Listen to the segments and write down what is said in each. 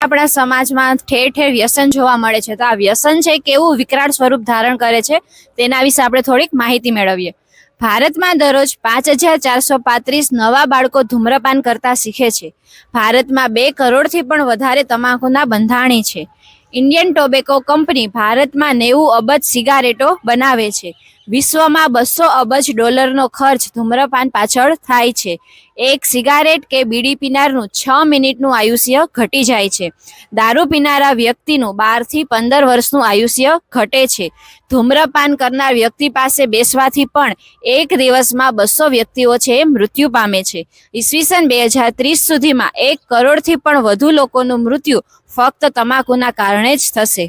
આપણા સમાજમાં ઠેર ઠેર વ્યસન જોવા મળે છે, તો આ વ્યસન છે કેવું વિકરાળ સ્વરૂપ ધારણ કરે છે તેના વિશે આપણે થોડીક માહિતી મેળવીએ. ભારતમાં દરરોજ 5,435 નવા બાળકો ધૂમ્રપાન કરતા શીખે છે. ભારતમાં 2 કરોડથી પણ વધારે તમાકુના બંધાણી છે. ઇન્ડિયન ટોબેકો કંપની ભારતમાં 90 અબજ સિગારેટો બનાવે છે. વિશ્વમાં $200 અબજ ખર્ચ ધૂમ્રપાન પાછળ થાય છે. એક સિગારેટ કે બીડી પીનારનું 6 મિનિટનું આયુષ્ય ઘટી જાય છે. દારૂ પીનારા વ્યક્તિનું 12 થી 15 વર્ષનું આયુષ્ય ઘટે છે. ધૂમ્રપાન કરનાર વ્યક્તિ પાસે બેસવાથી પણ એક દિવસમાં 200 વ્યક્તિઓ છે મૃત્યુ પામે છે. ઈસવીસન 2030 સુધીમાં 1 કરોડથી પણ વધુ લોકોનું મૃત્યુ ફક્ત તમાકુના કારણે જ થશે.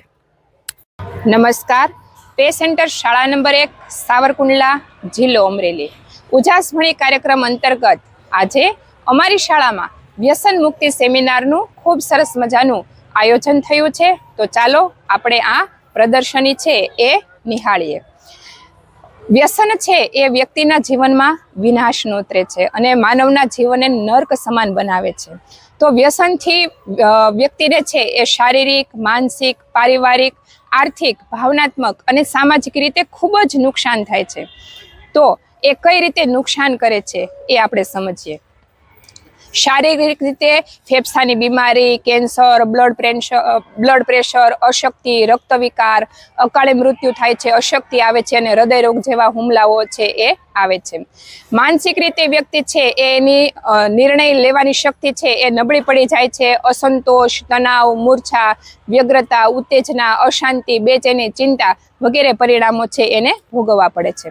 નમસ્કાર. પે સેન્ટર શાળા નંબર 1 સાવરકુંડલા, જિલ્લો અમરેલી. ઉજાસ ભણી કાર્યક્રમ અંતર્ગત આજે અમારી શાળામાં વ્યસન મુક્તિ સેમિનારનું ખૂબ સરસ મજાનું આયોજન થયું છે. તો ચાલો આપણે આ પ્રદર્શની છે એ નિહાળીએ. વ્યસન છે એ વ્યક્તિના જીવનમાં વિનાશ નોતરે છે અને માનવના જીવનને નર્ક સમાન બનાવે છે. તો વ્યસનથી વ્યક્તિને છે એ શારીરિક, માનસિક, પારિવારિક, આર્થિક, ભાવનાત્મક અને સામાજિક રીતે ખૂબ જ નુકસાન થાય છે. તો એ કઈ રીતે નુકસાન કરે છે એ આપણે સમજીએ. શારીરિક રીતે ફેફસાની બીમારી, કેન્સર, બ્લડ પ્રેશર, અશક્તિ, રક્ત વિકાર, અકાળે મૃત્યુ થાય છે, અશક્તિ આવે છે અને હૃદય રોગ જેવા હુમલાઓ છે એ આવે છે. માનસિક રીતે વ્યક્તિ છે એની નિર્ણય લેવાની શક્તિ છે એ નબળી પડી જાય છે. અસંતોષ, તણાવ, મૂર્છા, વ્યગ્રતા, ઉત્તેજના, અશાંતિ, બેચેની, ચિંતા વગેરે પરિણામો છે એને ભોગવવા પડે છે.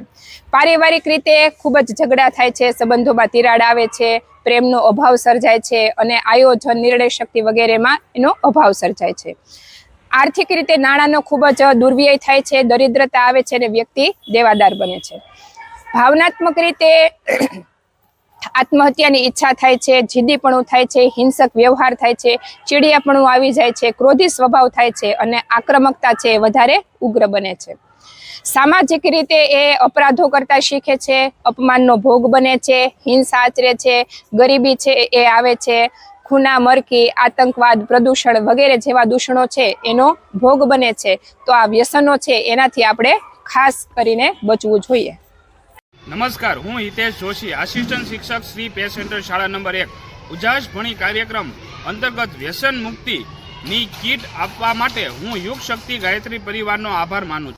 પારિવારિક રીતે ખૂબ જ ઝઘડા થાય છે, સંબંધોમાં તિરાડ આવે છે, પ્રેમનો અભાવ સર્જાય છે અને આયોજન, નિર્ણય શક્તિ વગેરેમાં એનો અભાવ સર્જાય છે. આર્થિક રીતે નાણાંનો ખૂબ જ દુર્વ્યય થાય છે, દરિદ્રતા આવે છે અને વ્યક્તિ દેવાદાર બને છે. ભાવનાત્મક રીતે આત્મહત્યાની ઈચ્છા થાય છે, જીદ્દીપણું થાય છે, હિંસક વ્યવહાર થાય છે, ચીડિયાપણું આવી જાય છે, ક્રોધી સ્વભાવ થાય છે અને આક્રમકતા છે વધારે ઉગ્ર બને છે. સામાજિક રીતે એ અપરાધો કરતા શીખે છે, અપમાનનો ભોગ બને છે, હિંસા આચરે છે, ગરીબી છે એ આવે છે, ખૂના મરકી, આતંકવાદ, પ્રદૂષણ વગેરે જેવા દૂષણો છે એનો ભોગ બને છે. તો આ વ્યસનો છે એનાથી આપણે ખાસ કરીને બચવું જોઈએ. નમસ્કાર, હું હિતેશ જોશી, આસિસ્ટન્ટ શિક્ષક શ્રી પે સેન્ટર શાળા નંબર 1 ઉજાસ ભણી કાર્યક્રમ અંતર્ગત વ્યસન મુક્તિની કીટ આપવા માટે હું યુગ શક્તિ ગાયત્રી પરિવારનો આભાર માનું છું.